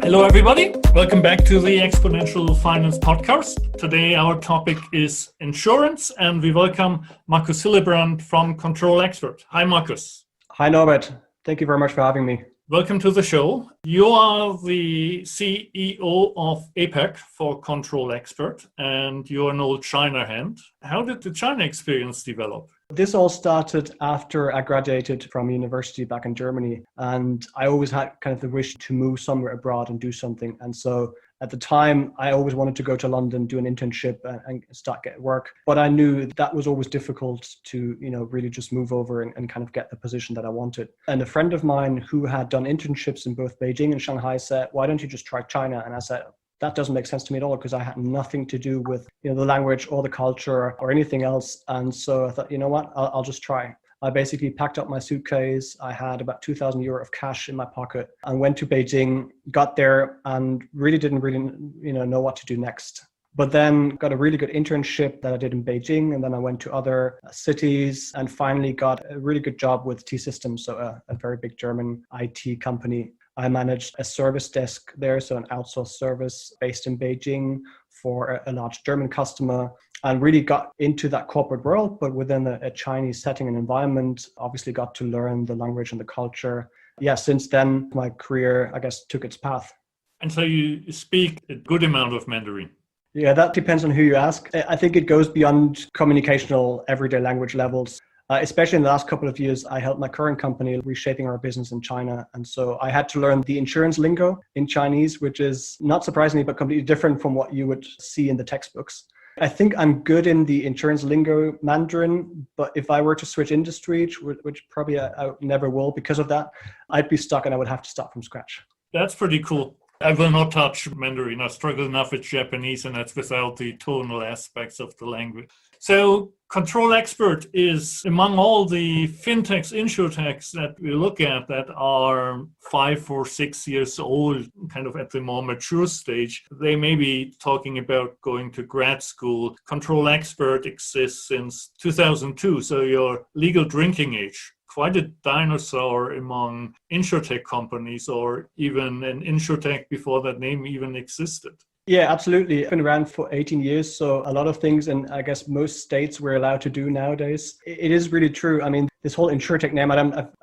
Hello, everybody. Welcome back to the Exponential Finance Podcast. Today, our topic is insurance, and we welcome Markus Hillebrand from Control Expert. Hi, Markus. Hi, Norbert. Thank you very much for having me. Welcome to the show. You are the CEO of APAC for Control Expert, and you're an old China hand. How did the China experience develop? This all started after I graduated from university back in Germany, and I always had kind of the wish to move somewhere abroad and do something. And so at the time, I always wanted to go to London, do an internship and start getting work. But I knew that was always difficult to, really just move over and kind of get the position that I wanted. And a friend of mine who had done internships in both Beijing and Shanghai said, why don't you just try China? And I said, that doesn't make sense to me at all because I had nothing to do with the language or the culture or anything else. And so I thought, you know what, I'll just try. I basically packed up my suitcase. I had about 2,000 euro of cash in my pocket and went to Beijing, got there and really didn't know what to do next. But then got a really good internship that I did in Beijing. And then I went to other cities and finally got a really good job with T-Systems, so a very big German IT company. I managed a service desk there, so an outsourced service based in Beijing for a large German customer, and really got into that corporate world, but within a Chinese setting and environment. Obviously got to learn the language and the culture. Yeah, since then, my career, I guess, took its path. And so you speak a good amount of Mandarin. Yeah, that depends on who you ask. I think it goes beyond communicational everyday language levels. Especially in the last couple of years, I helped my current company reshaping our business in China. And so I had to learn the insurance lingo in Chinese, which is not surprisingly, but completely different from what you would see in the textbooks. I think I'm good in the insurance lingo Mandarin, but if I were to switch industry, which probably I never will because of that, I'd be stuck and I would have to start from scratch. That's pretty cool. I will not touch Mandarin. I struggle enough with Japanese, and that's without the tonal aspects of the language. So Control Expert is among all the fintechs, insurtechs that we look at that are 5 or 6 years old, kind of at the more mature stage. They may be talking about going to grad school. Control Expert exists since 2002, so your legal drinking age. Quite a dinosaur among insurtech companies, or even an insurtech before that name even existed. Yeah, absolutely. I've been around for 18 years, so a lot of things in, I guess, most states we're allowed to do nowadays. It is really true. I mean, this whole insurtech name, I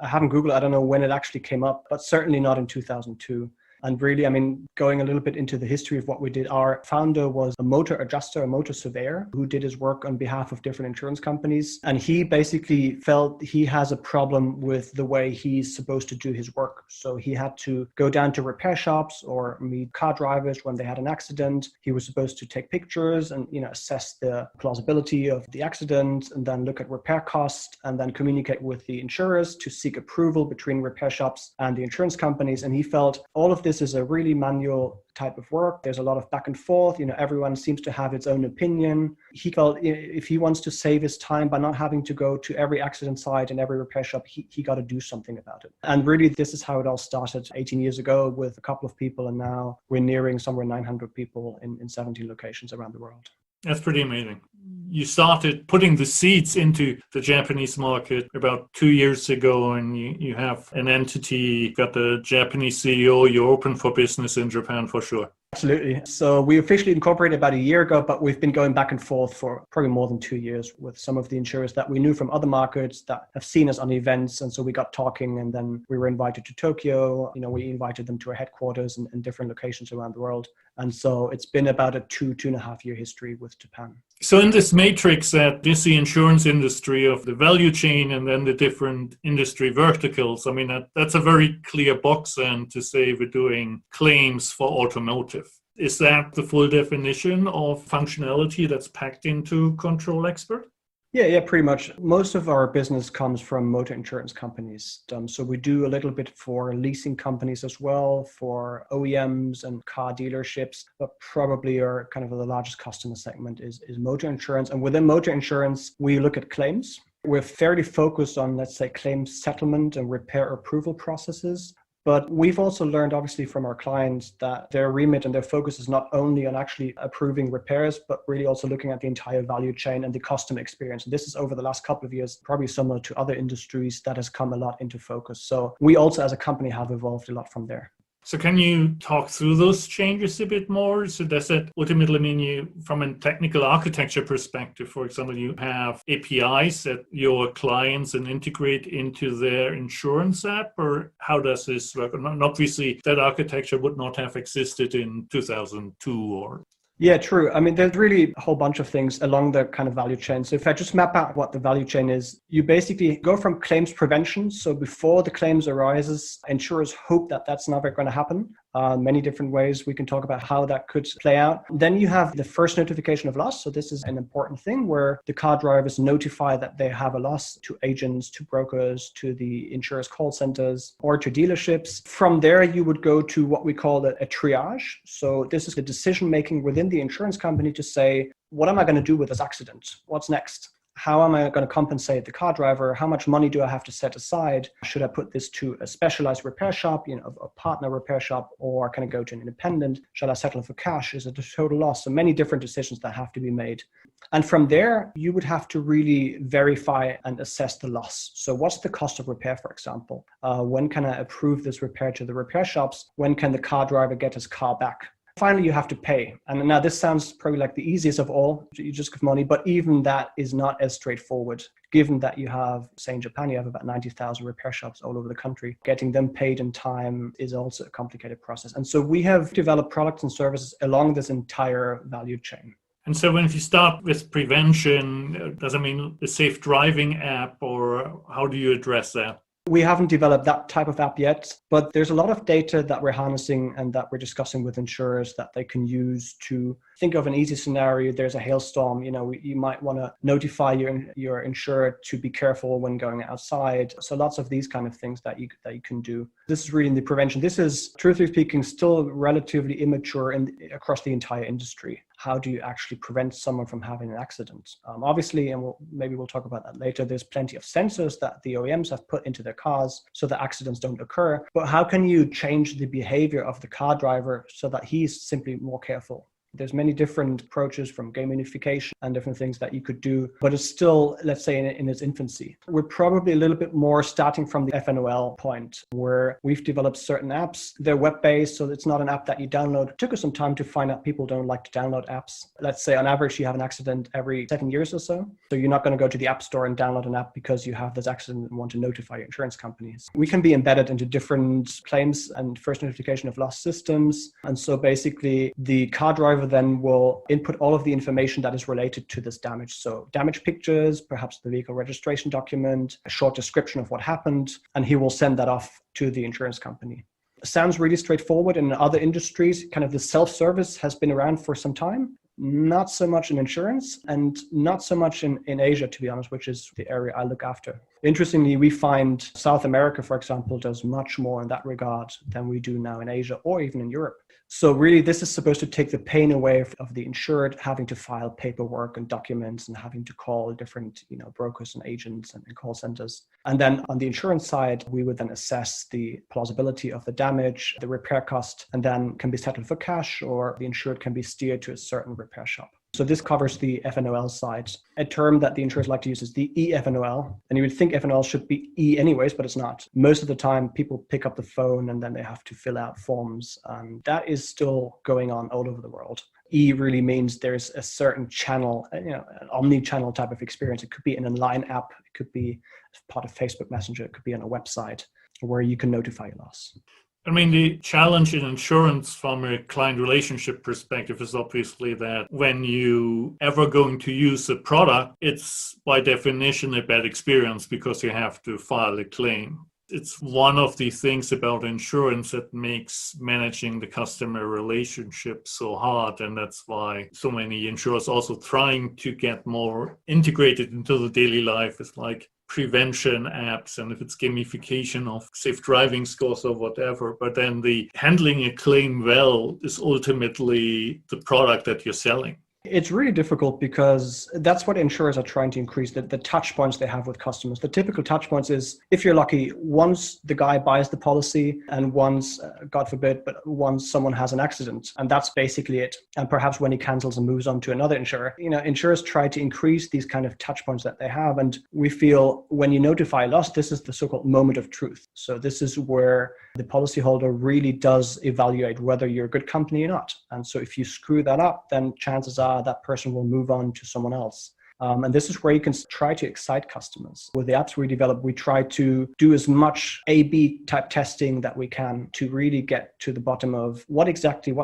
haven't Googled, I don't know when it actually came up, but certainly not in 2002. And really, I mean, going a little bit into the history of what we did, our founder was a motor adjuster, a motor surveyor who did his work on behalf of different insurance companies. And he basically felt he has a problem with the way he's supposed to do his work. So he had to go down to repair shops or meet car drivers when they had an accident. He was supposed to take pictures and, assess the plausibility of the accident and then look at repair costs and then communicate with the insurers to seek approval between repair shops and the insurance companies. And he felt all of this is a really manual type of work. There's a lot of back and forth. Everyone seems to have its own opinion. He felt if he wants to save his time by not having to go to every accident site and every repair shop, he got to do something about it. And really, this is how it all started 18 years ago with a couple of people. And now we're nearing somewhere 900 people in 17 locations around the world. That's pretty amazing. You started putting the seeds into the Japanese market about 2 years ago, and you have an entity, got the Japanese CEO, you're open for business in Japan for sure. Absolutely. So we officially incorporated about a year ago, but we've been going back and forth for probably more than 2 years with some of the insurers that we knew from other markets that have seen us on events. And so we got talking and then we were invited to Tokyo. We invited them to our headquarters in different locations around the world. And so it's been about a 2.5 year history with Japan. So in this matrix that is the insurance industry of the value chain and then the different industry verticals, I mean, that's a very clear box then to say we're doing claims for automotive. Is that the full definition of functionality that's packed into Control Expert? Yeah, pretty much. Most of our business comes from motor insurance companies. So we do a little bit for leasing companies as well, for OEMs and car dealerships, but probably our kind of the largest customer segment is motor insurance. And within motor insurance, we look at claims. We're fairly focused on, let's say, claims settlement and repair approval processes. But we've also learned, obviously, from our clients that their remit and their focus is not only on actually approving repairs, but really also looking at the entire value chain and the customer experience. And this is over the last couple of years, probably similar to other industries that has come a lot into focus. So we also as a company have evolved a lot from there. So can you talk through those changes a bit more? So does it ultimately mean you, from a technical architecture perspective, for example, you have APIs that your clients and integrate into their insurance app, or how does this work? And obviously, that architecture would not have existed in 2002 or... Yeah, true. I mean, there's really a whole bunch of things along the kind of value chain. So if I just map out what the value chain is, you basically go from claims prevention. So before the claims arises, insurers hope that that's never going to happen. Many different ways we can talk about how that could play out. Then you have the first notification of loss. So this is an important thing where the car drivers notify that they have a loss to agents, to brokers, to the insurers' call centers, or to dealerships. From there, you would go to what we call a triage. So this is the decision making within the insurance company to say, what am I going to do with this accident? What's next? How am I going to compensate the car driver? How much money do I have to set aside? Should I put this to a specialized repair shop, a partner repair shop, or can I go to an independent? Shall I settle for cash? Is it a total loss? So many different decisions that have to be made. And from there, you would have to really verify and assess the loss. So what's the cost of repair, for example? When can I approve this repair to the repair shops? When can the car driver get his car back? Finally, you have to pay. And now this sounds probably like the easiest of all. You just give money, but even that is not as straightforward, given that you have, say in Japan, you have about 90,000 repair shops all over the country. Getting them paid in time is also a complicated process. And so we have developed products and services along this entire value chain. And so when you start with prevention, does it mean a safe driving app, or how do you address that? We haven't developed that type of app yet, but there's a lot of data that we're harnessing and that we're discussing with insurers that they can use to think of an easy scenario. There's a hailstorm, you might want to notify your insurer to be careful when going outside. So lots of these kind of things that you can do. This is really in the prevention. This is, truthfully speaking, still relatively immature across the entire industry. How do you actually prevent someone from having an accident? Obviously, and maybe we'll talk about that later, there's plenty of sensors that the OEMs have put into their cars so that accidents don't occur. But how can you change the behavior of the car driver so that he's simply more careful? There's many different approaches from gamification and different things that you could do, but it's still, let's say, in its infancy. We're probably a little bit more starting from the FNOL point, where we've developed certain apps. They're web-based, so it's not an app that you download. It took us some time to find out people don't like to download apps. Let's say on average, you have an accident every 7 years or so. So you're not going to go to the App Store and download an app because you have this accident and want to notify your insurance companies. We can be embedded into different claims and first notification of loss systems. And so basically, the car driver then will input all of the information that is related to this damage. So damage pictures, perhaps the vehicle registration document, a short description of what happened, and he will send that off to the insurance company. It sounds really straightforward. In other industries, kind of the self-service has been around for some time. Not so much in insurance and not so much in Asia, to be honest, which is the area I look after. Interestingly, we find South America, for example, does much more in that regard than we do now in Asia or even in Europe. So really, this is supposed to take the pain away of the insured having to file paperwork and documents and having to call different brokers and agents and call centers. And then on the insurance side, we would then assess the plausibility of the damage, the repair cost, and then can be settled for cash, or the insured can be steered to a certain repair shop. So this covers the FNOL side. A term that the insurers like to use is the eFNOL. And you would think FNOL should be E anyways, but it's not. Most of the time, people pick up the phone and then they have to fill out forms. That is still going on all over the world. E really means there's a certain channel, an omni-channel type of experience. It could be in a line app. It could be part of Facebook Messenger. It could be on a website where you can notify your loss. I mean, the challenge in insurance from a client relationship perspective is obviously that when you ever going to use a product, it's by definition a bad experience because you have to file a claim. It's one of the things about insurance that makes managing the customer relationship so hard. And that's why so many insurers also trying to get more integrated into the daily life is like prevention apps, and if it's gamification of safe driving scores or whatever. But then the handling a claim well is ultimately the product that you're selling. It's really difficult because that's what insurers are trying to increase, the touch points they have with customers. The typical touch points is, if you're lucky, once the guy buys the policy and once, God forbid, but once someone has an accident, and that's basically it. And perhaps when he cancels and moves on to another insurer. Insurers try to increase these kind of touch points that they have. And we feel when you notify loss, this is the so-called moment of truth. So this is where the policyholder really does evaluate whether you're a good company or not. And so if you screw that up, then chances are that person will move on to someone else. And this is where you can try to excite customers. With the apps we develop, we try to do as much A/B type testing that we can to really get to the bottom of what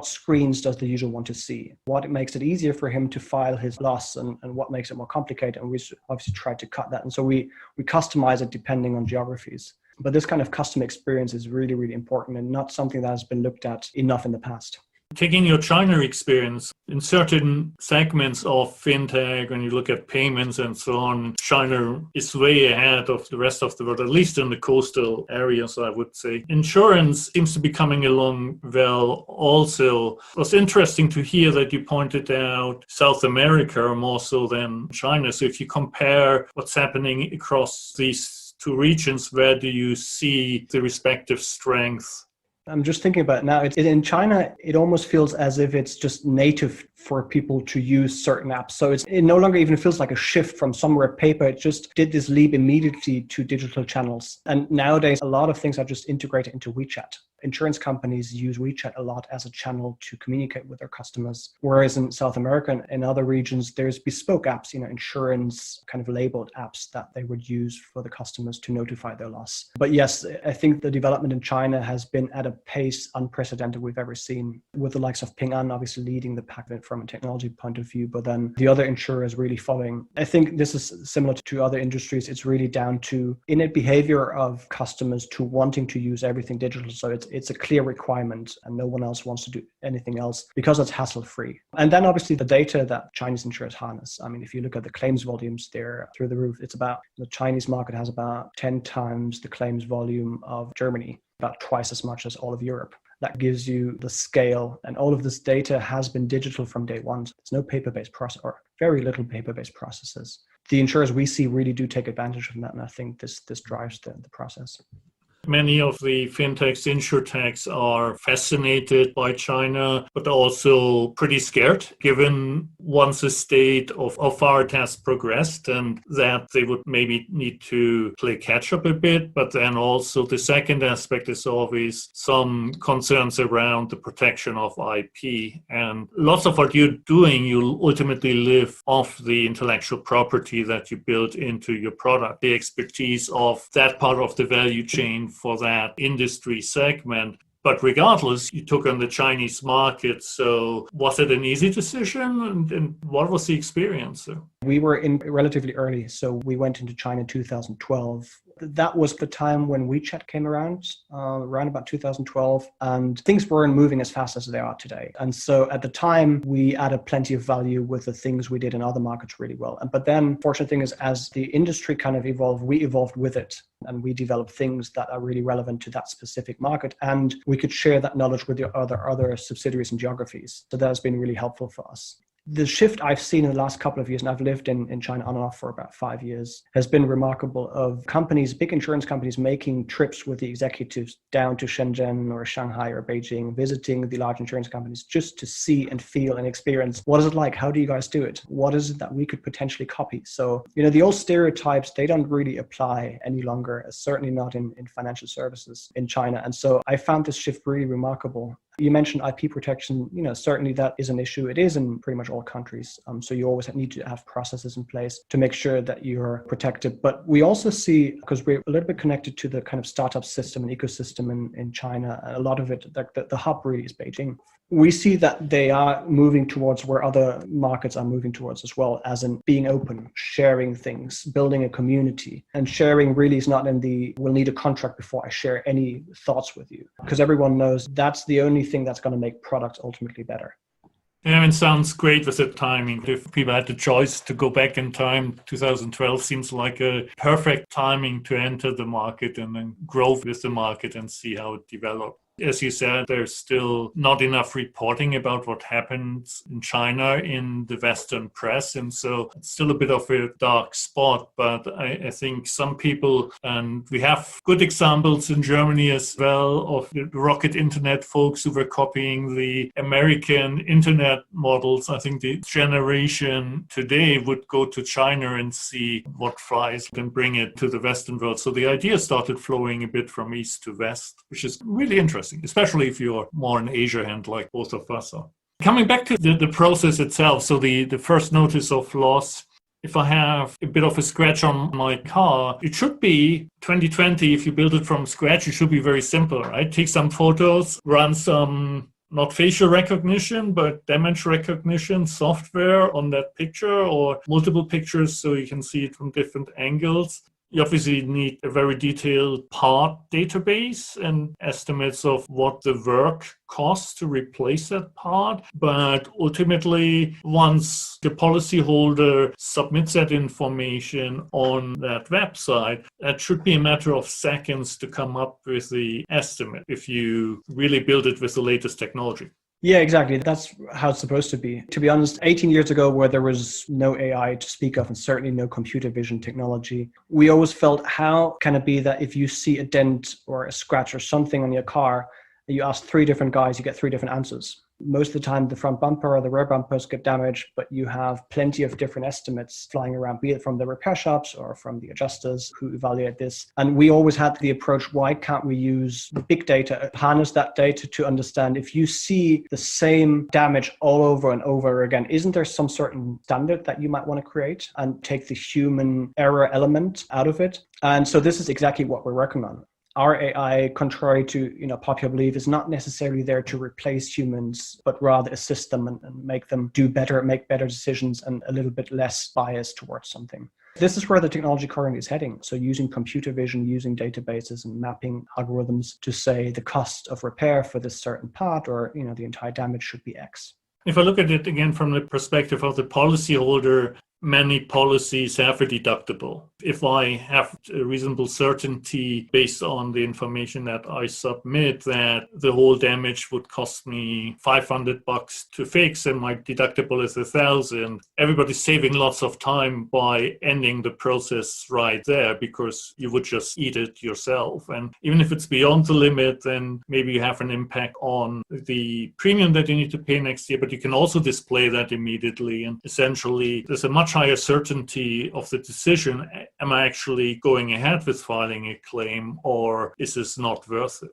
screens does the user want to see, what makes it easier for him to file his loss, and what makes it more complicated. And we obviously try to cut that. And so we customize it depending on geographies. But this kind of custom experience is really, really important and not something that has been looked at enough in the past. Taking your China experience, in certain segments of fintech, when you look at payments and so on, China is way ahead of the rest of the world, at least in the coastal areas, I would say. Insurance seems to be coming along well also. It was interesting to hear that you pointed out South America more so than China. So if you compare what's happening across these two regions, where do you see the respective strengths? I'm just thinking about it now. In China, it almost feels as if it's just native for people to use certain apps. So it no longer even feels like a shift from somewhere paper. It just did this leap immediately to digital channels. And nowadays, a lot of things are just integrated into WeChat. Insurance companies use WeChat a lot as a channel to communicate with their customers. Whereas in South America and in other regions, there's bespoke apps, insurance kind of labeled apps that they would use for the customers to notify their loss. But yes, I think the development in China has been at a pace unprecedented we've ever seen, with the likes of Ping An obviously leading the pack from a technology point of view, but then the other insurers really following. I think this is similar to other industries. It's really down to innate behavior of customers to wanting to use everything digital. So it's a clear requirement and no one else wants to do anything else because it's hassle-free. And then obviously the data that Chinese insurers harness. I mean, if you look at the claims volumes, they're through the roof. The Chinese market has about 10 times the claims volume of Germany, about twice as much as all of Europe. That gives you the scale, and all of this data has been digital from day one. There's no paper-based process, or very little paper-based processes. The insurers we see really do take advantage of that, and I think this drives the process. Many of the fintechs, insurtechs are fascinated by China, but also pretty scared, given once a state of how far it has progressed, and that they would maybe need to play catch up a bit. But then also the second aspect is always some concerns around the protection of IP. And lots of what you're doing, you ultimately live off the intellectual property that you build into your product, the expertise of that part of the value chain for that industry segment. But regardless, you took on the Chinese market. So was it an easy decision? And what was the experience? We were in relatively early. So we went into China in 2012. That was the time when WeChat came around about 2012, and things weren't moving as fast as they are today. And so at the time, we added plenty of value with the things we did in other markets really well. But then, fortunate thing is, as the industry kind of evolved, we evolved with it, and we developed things that are really relevant to that specific market. And we could share that knowledge with the other subsidiaries and geographies. So that has been really helpful for us. The shift I've seen in the last couple of years, and I've lived in China on and off for about 5 years, has been remarkable, of companies, big insurance companies, making trips with the executives down to Shenzhen or Shanghai or Beijing, visiting the large insurance companies just to see and feel and experience, what is it like? How do you guys do it? What is it that we could potentially copy? So, the old stereotypes, they don't really apply any longer, certainly not in financial services in China. And so I found this shift really remarkable. You mentioned IP protection. Certainly that is an issue. It is in pretty much all countries. So you always need to have processes in place to make sure that you're protected. But we also see, because we're a little bit connected to the kind of startup system and ecosystem in China, a lot of it, the hub really is Beijing. We see that they are moving towards where other markets are moving towards as well, as in being open, sharing things, building a community. And sharing really is not in we'll need a contract before I share any thoughts with you. Because everyone knows that's the only thing that's going to make products ultimately better. Yeah, it sounds great with the timing. If people had the choice to go back in time, 2012 seems like a perfect timing to enter the market and then grow with the market and see how it develops. As you said, there's still not enough reporting about what happens in China in the Western press. And so it's still a bit of a dark spot. But I think some people, and we have good examples in Germany as well, of the rocket internet folks who were copying the American internet models. I think the generation today would go to China and see what flies and bring it to the Western world. So the idea started flowing a bit from east to west, which is really interesting, especially if you're more an Asia hand like both of us are. Coming back to the process itself, so the first notice of loss, if I have a bit of a scratch on my car, it should be 2020. If you build it from scratch, it should be very simple, right? Take some photos, run some not facial recognition, but damage recognition software on that picture or multiple pictures so you can see it from different angles. You obviously need a very detailed part database and estimates of what the work costs to replace that part. But ultimately, once the policyholder submits that information on that website, that should be a matter of seconds to come up with the estimate if you really build it with the latest technology. Yeah, exactly. That's how it's supposed to be. To be honest, 18 years ago, where there was no AI to speak of and certainly no computer vision technology, we always felt, how can it be that if you see a dent or a scratch or something on your car, you ask 3 different guys, you get 3 different answers? Most of the time, the front bumper or the rear bumpers get damaged, but you have plenty of different estimates flying around, be it from the repair shops or from the adjusters who evaluate this. And we always had the approach, why can't we use the big data, harness that data to understand if you see the same damage all over and over again, isn't there some certain standard that you might want to create and take the human error element out of it? And so this is exactly what we're working on. Our AI, contrary to popular belief, is not necessarily there to replace humans, but rather assist them and make them do better, make better decisions, and a little bit less biased towards something. This is where the technology currently is heading. So using computer vision, using databases and mapping algorithms to say the cost of repair for this certain part or the entire damage should be X. If I look at it again from the perspective of the policyholder, many policies have a deductible. If I have a reasonable certainty based on the information that I submit that the whole damage would cost me $500 to fix and my deductible is $1,000, everybody's saving lots of time by ending the process right there because you would just eat it yourself. And even if it's beyond the limit, then maybe you have an impact on the premium that you need to pay next year, but you can also display that immediately. And essentially, there's a much higher certainty of the decision. Am I actually going ahead with filing a claim, or is this not worth it?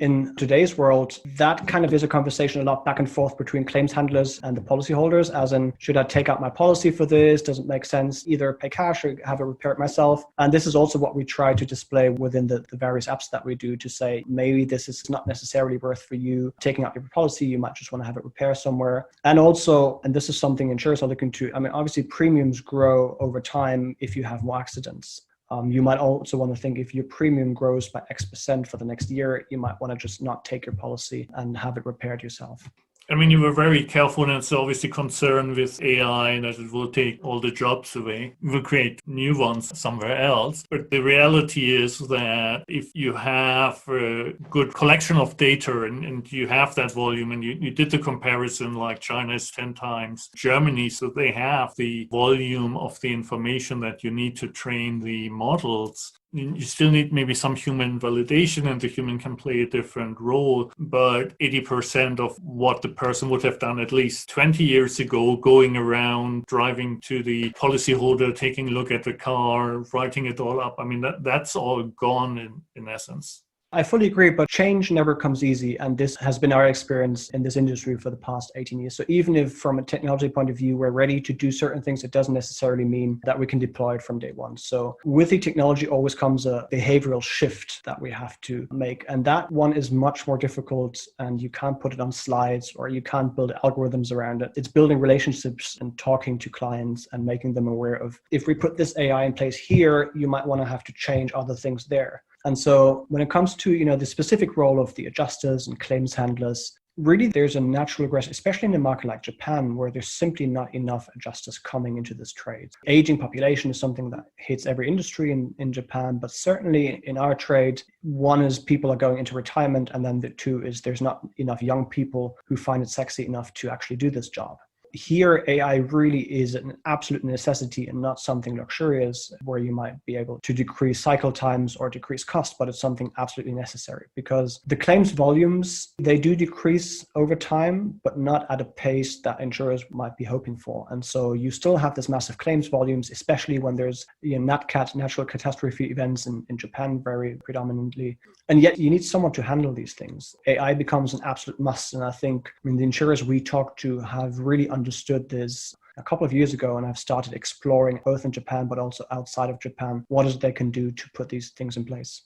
In today's world, that kind of is a conversation a lot back and forth between claims handlers and the policyholders, as in, should I take out my policy for this? Does it make sense either pay cash or have it repaired myself? And this is also what we try to display within the various apps that we do to say, maybe this is not necessarily worth for you taking out your policy. You might just want to have it repaired somewhere. And also, and this is something insurers are looking to, obviously premiums grow over time if you have more accidents. You might also want to think, if your premium grows by X% for the next year, you might want to just not take your policy and have it repaired yourself. You were very careful, and it's obviously concerned with AI that it will take all the jobs away. It will create new ones somewhere else. But the reality is that if you have a good collection of data and you have that volume, and you did the comparison, like China is 10 times Germany, so they have the volume of the information that you need to train the models. You still need maybe some human validation, and the human can play a different role, but 80% of what the person would have done at least 20 years ago, going around, driving to the policyholder, taking a look at the car, writing it all up, that's all gone in essence. I fully agree, but change never comes easy. And this has been our experience in this industry for the past 18 years. So even if from a technology point of view, we're ready to do certain things, it doesn't necessarily mean that we can deploy it from day one. So with the technology always comes a behavioral shift that we have to make. And that one is much more difficult, and you can't put it on slides or you can't build algorithms around it. It's building relationships and talking to clients and making them aware of, if we put this AI in place here, you might want to have to change other things there. And so when it comes to, the specific role of the adjusters and claims handlers, Really, there's a natural regression, especially in a market like Japan, where there's simply not enough adjusters coming into this trade. Aging population is something that hits every industry in Japan, but certainly in our trade, one is people are going into retirement, and then the two is there's not enough young people who find it sexy enough to actually do this job. Here, AI really is an absolute necessity and not something luxurious where you might be able to decrease cycle times or decrease costs, but it's something absolutely necessary because the claims volumes, they do decrease over time, but not at a pace that insurers might be hoping for. And so you still have this massive claims volumes, especially when there's NatCat, natural catastrophe events in Japan very predominantly. And yet you need someone to handle these things. AI becomes an absolute must. And I think, the insurers we talk to have really understood this a couple of years ago, and I've started exploring both in Japan, but also outside of Japan, what is it they can do to put these things in place.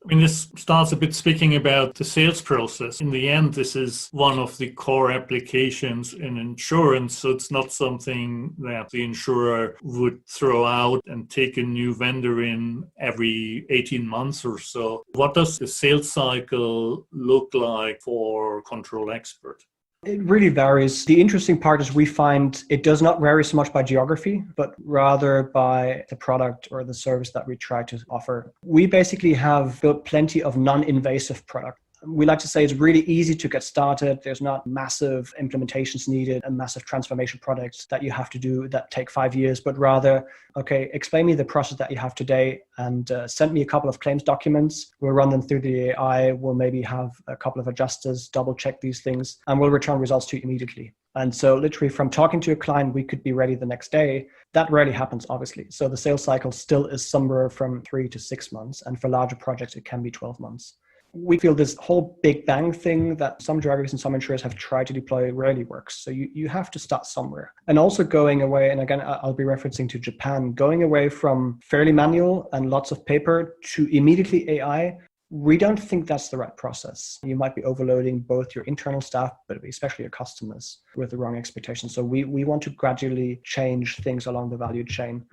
This starts a bit speaking about the sales process. In the end, this is one of the core applications in insurance. So it's not something that the insurer would throw out and take a new vendor in every 18 months or so. What does the sales cycle look like for Control Expert? It really varies. The interesting part is we find it does not vary so much by geography, but rather by the product or the service that we try to offer. We basically have built plenty of non-invasive product. We like to say it's really easy to get started. There's not massive implementations needed and massive transformation projects that you have to do that take 5 years, but rather, okay, explain me the process that you have today and send me a couple of claims documents. We'll run them through the AI. We'll maybe have a couple of adjusters double check these things and we'll return results to you immediately. And so literally from talking to a client, we could be ready the next day. That rarely happens, obviously. So the sales cycle still is somewhere from 3 to 6 months. And for larger projects, it can be 12 months. We feel this whole big bang thing that some geographies and some insurers have tried to deploy rarely works. So you have to start somewhere. And also going away, and again, I'll be referencing to Japan, going away from fairly manual and lots of paper to immediately AI, we don't think that's the right process. You might be overloading both your internal staff, but especially your customers with the wrong expectations. So we want to gradually change things along the value chain.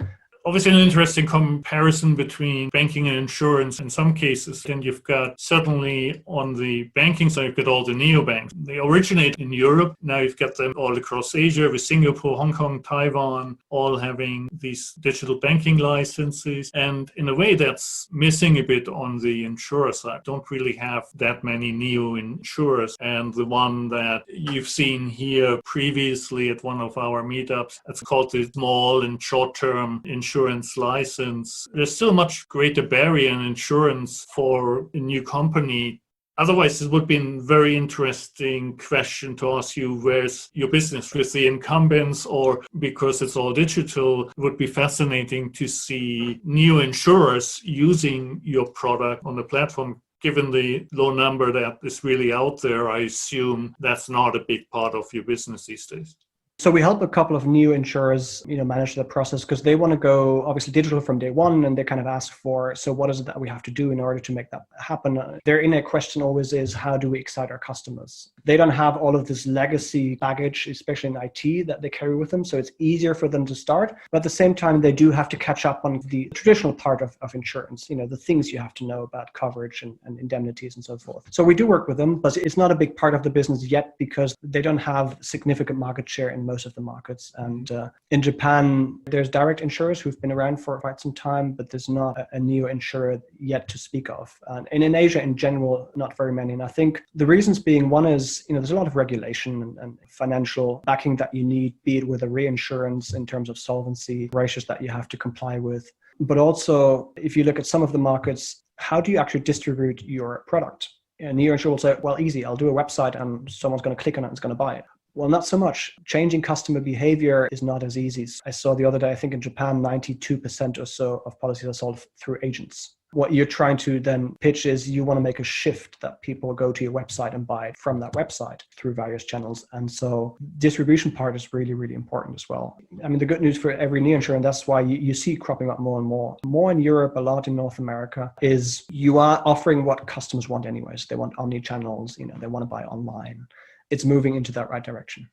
Obviously, an interesting comparison between banking and insurance in some cases. And you've got certainly on the banking side, you've got all the neobanks. They originate in Europe. Now you've got them all across Asia with Singapore, Hong Kong, Taiwan, all having these digital banking licenses. And in a way, that's missing a bit on the insurer side. Don't really have that many neo insurers. And the one that you've seen here previously at one of our meetups, it's called the small and short-term insurance license. There's still much greater barrier in insurance for a new company. Otherwise, it would be a very interesting question to ask you, where's your business with the incumbents, or because it's all digital, it would be fascinating to see new insurers using your product on the platform. Given the low number that is really out there, I assume that's not a big part of your business these days. So we help a couple of new insurers, manage the process because they want to go obviously digital from day one, and they kind of ask for, so what is it that we have to do in order to make that happen? Their inner question always is, how do we excite our customers? They don't have all of this legacy baggage, especially in IT, that they carry with them. So it's easier for them to start. But at the same time, they do have to catch up on the traditional part of insurance, the things you have to know about coverage and indemnities and so forth. So we do work with them, but it's not a big part of the business yet because they don't have significant market share in most of the markets. And in Japan, there's direct insurers who've been around for quite some time, but there's not a neo insurer yet to speak of. And in Asia in general, not very many. And I think the reasons being, one is, there's a lot of regulation and financial backing that you need, be it with a reinsurance in terms of solvency ratios that you have to comply with. But also, if you look at some of the markets, how do you actually distribute your product? A neo insurer will say, well, easy, I'll do a website and someone's going to click on it and it's going to buy it. Well, not so much. Changing customer behavior is not as easy. I saw the other day, I think in Japan, 92% or so of policies are sold through agents. What you're trying to then pitch is you want to make a shift that people go to your website and buy it from that website through various channels. And so distribution part is really, really important as well. The good news for every neo insurer, and that's why you see cropping up more and more in Europe, a lot in North America, is you are offering what customers want anyways. They want omni-channels, they want to buy online. It's moving into that right direction.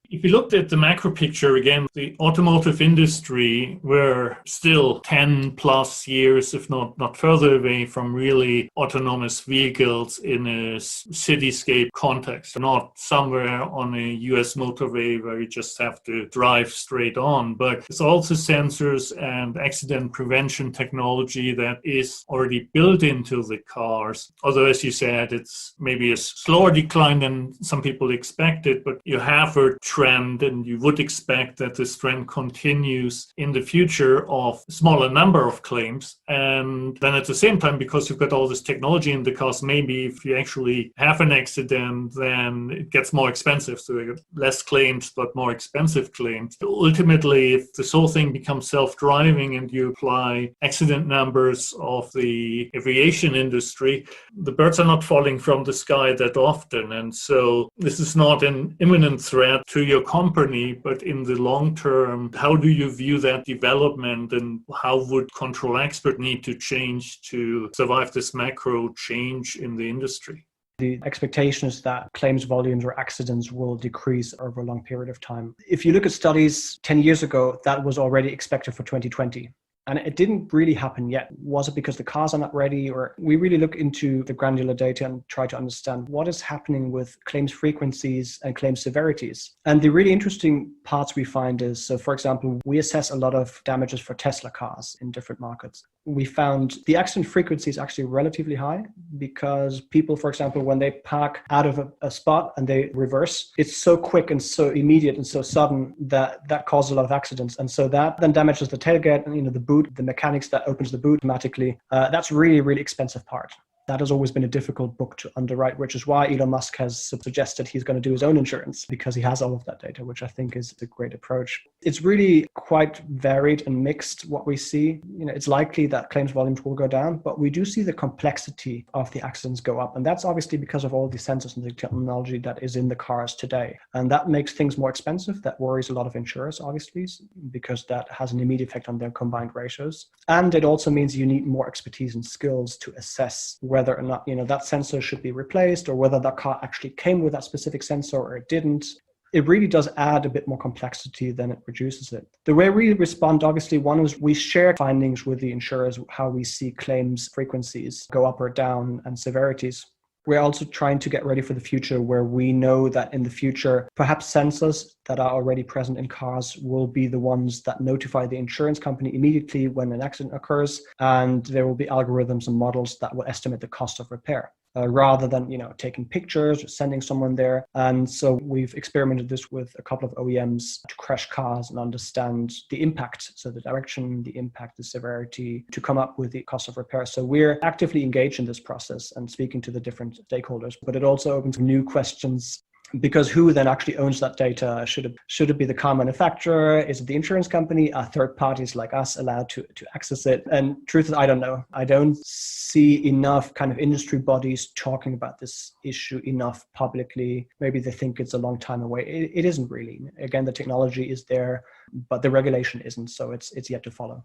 If you looked at the macro picture again, the automotive industry were still 10 plus years, if not further away from really autonomous vehicles in a cityscape context, not somewhere on a US motorway where you just have to drive straight on, but it's also sensors and accident prevention technology that is already built into the cars. Although, as you said, it's maybe a slower decline than some people expected, but you have a trend, and you would expect that this trend continues in the future of a smaller number of claims. And then at the same time, because you've got all this technology in the cars, maybe if you actually have an accident, then it gets more expensive. So you get less claims, but more expensive claims. Ultimately, if this whole thing becomes self-driving and you apply accident numbers of the aviation industry, the birds are not falling from the sky that often. And so this is not an imminent threat to your company, but in the long term, how do you view that development, and how would Control Expert need to change to survive this macro change in the industry? The expectation is that claims volumes or accidents will decrease over a long period of time. If you look at studies 10 years ago, that was already expected for 2020. And it didn't really happen yet. Was it because the cars are not ready? Or we really look into the granular data and try to understand what is happening with claims frequencies and claims severities. And the really interesting parts we find is, so for example, we assess a lot of damages for Tesla cars in different markets. We found the accident frequency is actually relatively high because people, for example, when they park out of a spot and they reverse, it's so quick and so immediate and so sudden that causes a lot of accidents. And so that then damages the tailgate and, the boot, the mechanics that opens the boot automatically. That's really, really expensive part. That has always been a difficult book to underwrite, which is why Elon Musk has suggested he's going to do his own insurance, because he has all of that data, which I think is a great approach. It's really quite varied and mixed what we see. It's likely that claims volumes will go down, but we do see the complexity of the accidents go up. And that's obviously because of all the sensors and the technology that is in the cars today. And that makes things more expensive. That worries a lot of insurers, obviously, because that has an immediate effect on their combined ratios. And it also means you need more expertise and skills to assess whether or not, that sensor should be replaced, or whether that car actually came with that specific sensor or it didn't. It really does add a bit more complexity than it reduces it. The way we respond, obviously, one is we share findings with the insurers, how we see claims frequencies go up or down and severities. We're also trying to get ready for the future, where we know that in the future, perhaps sensors that are already present in cars will be the ones that notify the insurance company immediately when an accident occurs. And there will be algorithms and models that will estimate the cost of repair. Rather than taking pictures or sending someone there. And so we've experimented this with a couple of OEMs to crash cars and understand the impact, so the direction, the impact, the severity, to come up with the cost of repair. So we're actively engaged in this process and speaking to the different stakeholders, but it also opens new questions. Because who then actually owns that data? Should it be the car manufacturer? Is it the insurance company? Are third parties like us allowed to access it? And truth is, I don't know. I don't see enough kind of industry bodies talking about this issue enough publicly. Maybe they think it's a long time away. It isn't really. Again, the technology is there, but the regulation isn't. So it's yet to follow.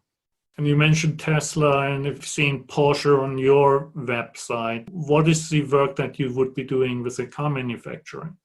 And you mentioned Tesla, and I've seen Porsche on your website. What is the work that you would be doing with the car manufacturer?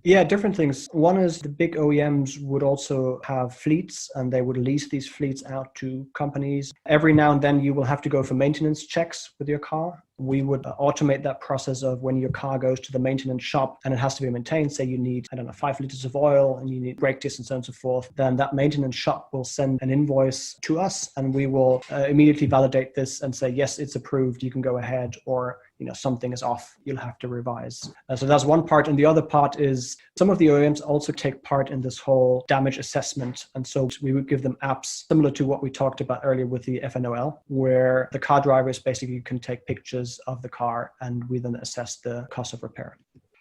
Yeah, different things. One is the big OEMs would also have fleets, and they would lease these fleets out to companies. Every now and then you will have to go for maintenance checks with your car. We would automate that process of when your car goes to the maintenance shop and it has to be maintained. Say you need, 5 liters of oil and you need brake disc and so on and so forth. Then that maintenance shop will send an invoice to us, and we will immediately validate this and say, yes, it's approved. You can go ahead, or something is off, you'll have to revise. So that's one part. And the other part is some of the OEMs also take part in this whole damage assessment. And so we would give them apps similar to what we talked about earlier with the FNOL, where the car drivers basically can take pictures of the car and we then assess the cost of repair.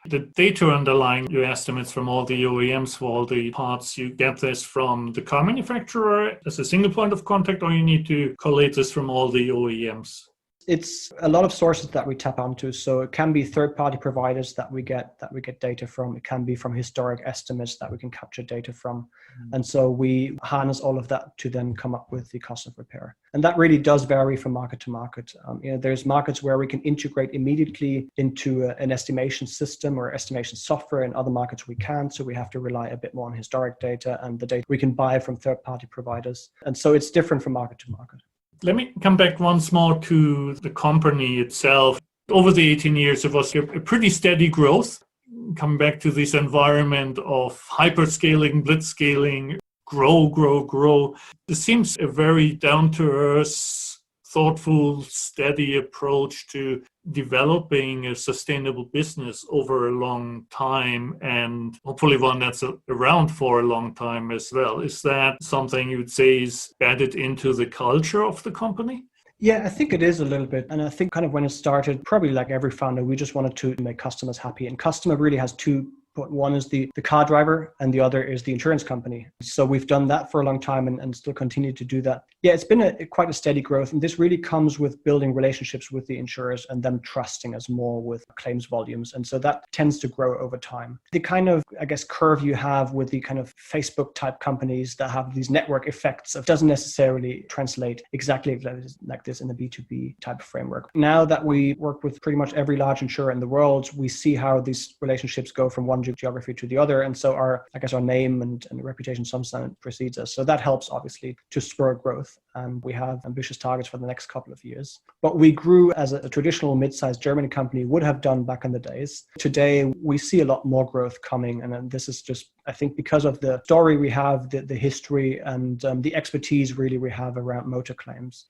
The data underlying your estimates from all the OEMs for all the parts, you get this from the car manufacturer as a single point of contact, or you need to collate this from all the OEMs? It's a lot of sources that we tap onto. So it can be third-party providers that we get data from. It can be from historic estimates that we can capture data from. And so we harness all of that to then come up with the cost of repair. And that really does vary from market to market. There's markets where we can integrate immediately into an estimation system or estimation software. In other markets we can't. So we have to rely a bit more on historic data and the data we can buy from third-party providers. And so it's different from market to market. Let me come back once more to the company itself. Over the 18 years, it was a pretty steady growth. Coming back to this environment of hyperscaling, blitzscaling, grow. This seems a very down-to-earth, thoughtful, steady approach to developing a sustainable business over a long time, and hopefully one that's around for a long time as well. Is that something you would say is embedded into the culture of the company? Yeah, I think it is a little bit. And I think kind of when it started, probably like every founder, we just wanted to make customers happy. And customer really has two. But one is the car driver and the other is the insurance company. So we've done that for a long time and still continue to do that. Yeah, it's been quite a steady growth. And this really comes with building relationships with the insurers and them trusting us more with claims volumes. And so that tends to grow over time. The kind of, I guess, curve you have with the kind of Facebook type companies that have these network effects doesn't necessarily translate exactly like this in the B2B type of framework. Now that we work with pretty much every large insurer in the world, we see how these relationships go from one geography to the other. And so our name and reputation sometimes precedes us. So that helps obviously to spur growth. And we have ambitious targets for the next couple of years. But we grew as a traditional mid-sized German company would have done back in the days. Today, we see a lot more growth coming. And this is just, I think, because of the story we have, the history and the expertise really we have around motor claims.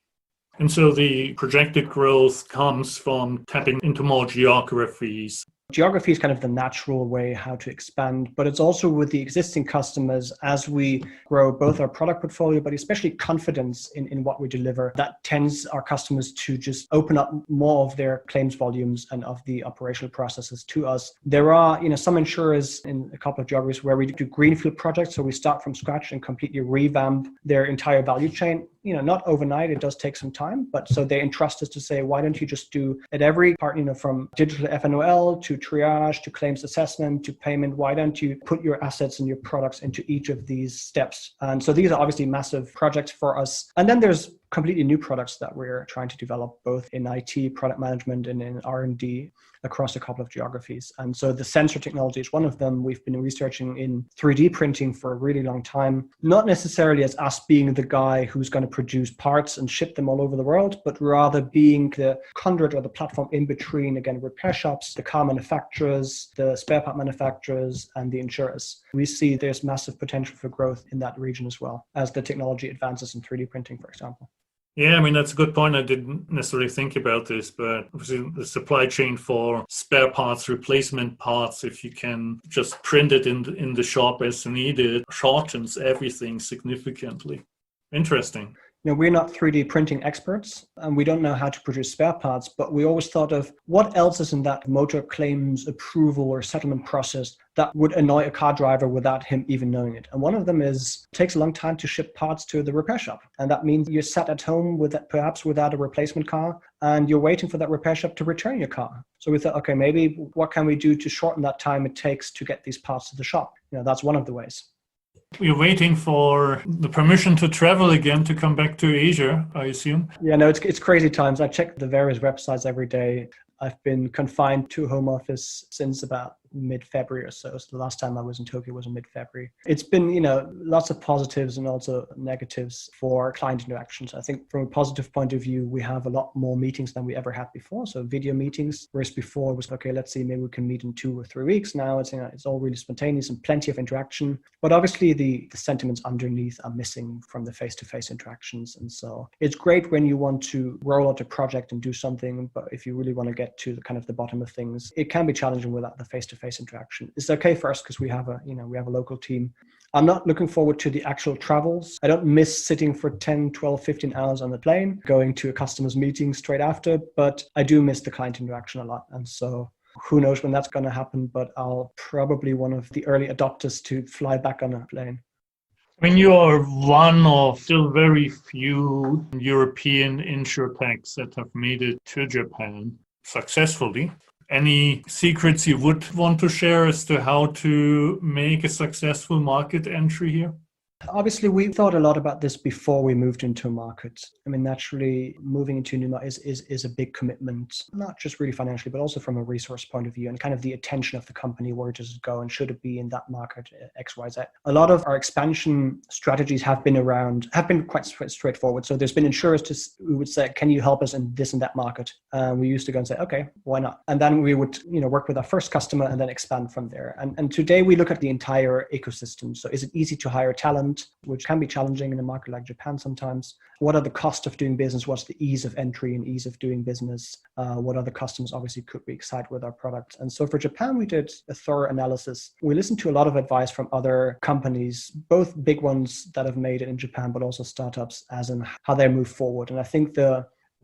And so the projected growth comes from tapping into more geographies. Geography is kind of the natural way how to expand, but it's also with the existing customers as we grow both our product portfolio, but especially confidence in what we deliver. That tends our customers to just open up more of their claims volumes and of the operational processes to us. There are, some insurers in a couple of geographies where we do greenfield projects. So we start from scratch and completely revamp their entire value chain. Not overnight, it does take some time, but so they entrust us to say, why don't you just do at every part, from digital FNOL to triage to claims assessment to payment, why don't you put your assets and your products into each of these steps? And so these are obviously massive projects for us. And then there's completely new products that we're trying to develop both in IT, product management, and in R&D across a couple of geographies. And so the sensor technology is one of them. We've been researching in 3D printing for a really long time, not necessarily as us being the guy who's going to produce parts and ship them all over the world, but rather being the conduit or the platform in between, again, repair shops, the car manufacturers, the spare part manufacturers, and the insurers. We see there's massive potential for growth in that region as well as the technology advances in 3D printing, for example. Yeah, that's a good point. I didn't necessarily think about this, but obviously the supply chain for spare parts, replacement parts, if you can just print it in the shop as needed, shortens everything significantly. Interesting. We're not 3D printing experts and we don't know how to produce spare parts, but we always thought of what else is in that motor claims approval or settlement process that would annoy a car driver without him even knowing it. And one of them is it takes a long time to ship parts to the repair shop. And that means you're sat at home perhaps without a replacement car and you're waiting for that repair shop to return your car. So we thought, okay, maybe what can we do to shorten that time it takes to get these parts to the shop? That's one of the ways. We're waiting for the permission to travel again to come back to Asia, I assume. Yeah, no, it's crazy times. I check the various websites every day. I've been confined to home office since about mid-February or so. So the last time I was in Tokyo was in mid-February. It's been, lots of positives and also negatives for client interactions. I think from a positive point of view, we have a lot more meetings than we ever had before. So video meetings, whereas before it was, okay, let's see, maybe we can meet in 2 or 3 weeks. Now it's all really spontaneous and plenty of interaction. But obviously the sentiments underneath are missing from the face-to-face interactions. And so it's great when you want to roll out a project and do something, but if you really want to get to the bottom of things, it can be challenging without the face-to-face interaction. It's okay for us because we have a local team. I'm not looking forward to the actual travels. I don't miss sitting for 10, 12, 15 hours on the plane, going to a customer's meeting straight after, but I do miss the client interaction a lot. And so who knows when that's going to happen, but I'll probably one of the early adopters to fly back on a plane. I mean, you are one of still very few European insurtechs that have made it to Japan successfully. Any secrets you would want to share as to how to make a successful market entry here? Obviously, we thought a lot about this before we moved into a market. I mean, naturally, moving into a new market is a big commitment, not just really financially, but also from a resource point of view and kind of the attention of the company. Where does it go and should it be in that market, X, Y, Z? A lot of our expansion strategies have been quite straightforward. So there's been insurers who would say, can you help us in this and that market? We used to go and say, okay, why not? And then we would work with our first customer and then expand from there. And today we look at the entire ecosystem. So is it easy to hire talent, which can be challenging in a market like Japan sometimes? What are the costs of doing business? What's the ease of entry and ease of doing business? What other customers obviously could be excited with our product? And so for Japan, we did a thorough analysis. We listened to a lot of advice from other companies, both big ones that have made it in Japan, but also startups as in how they move forward. And I think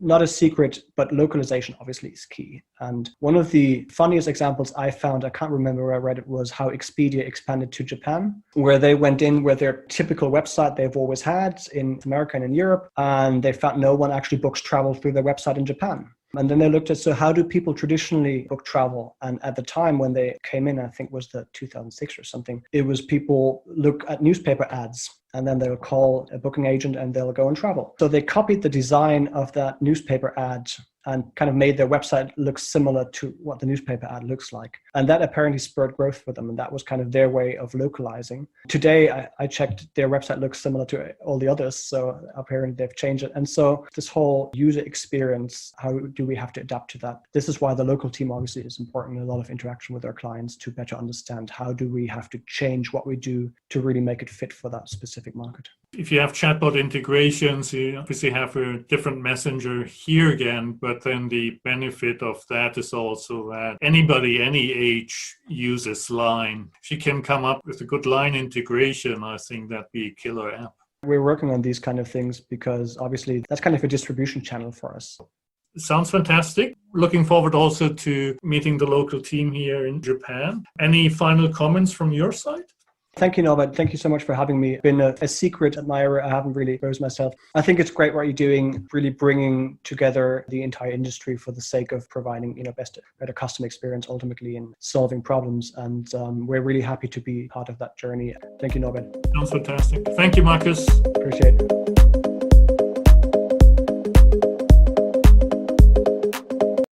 not a secret, but localization obviously is key. And one of the funniest examples I found, I can't remember where I read it, was how Expedia expanded to Japan, where they went in with their typical website they've always had in America and in Europe, and they found no one actually books travel through their website in Japan. And then they looked at, so how do people traditionally book travel? And at the time when they came in, I think it was the 2006 or something, it was people look at newspaper ads and then they'll call a booking agent and they'll go and travel. So they copied the design of that newspaper ad and kind of made their website look similar to what the newspaper ad looks like. And that apparently spurred growth for them. And that was kind of their way of localizing. Today, I checked, their website looks similar to all the others. So apparently they've changed it. And so this whole user experience, how do we have to adapt to that? This is why the local team obviously is important. A lot of interaction with our clients to better understand how do we have to change what we do to really make it fit for that specific market. If you have chatbot integrations, you obviously have a different messenger here again, but then the benefit of that is also that anybody, any age, uses Line. If you can come up with a good Line integration, I think that'd be a killer app. We're working on these kind of things because obviously that's kind of a distribution channel for us. Sounds fantastic. Looking forward also to meeting the local team here in Japan. Any final comments from your side? Thank you, Norbert. Thank you so much for having me. Been a secret admirer. I haven't really exposed myself. I think it's great what you're doing, really bringing together the entire industry for the sake of providing, better customer experience ultimately and solving problems. And we're really happy to be part of that journey. Thank you, Norbert. Sounds fantastic. Thank you, Marcus. Appreciate it.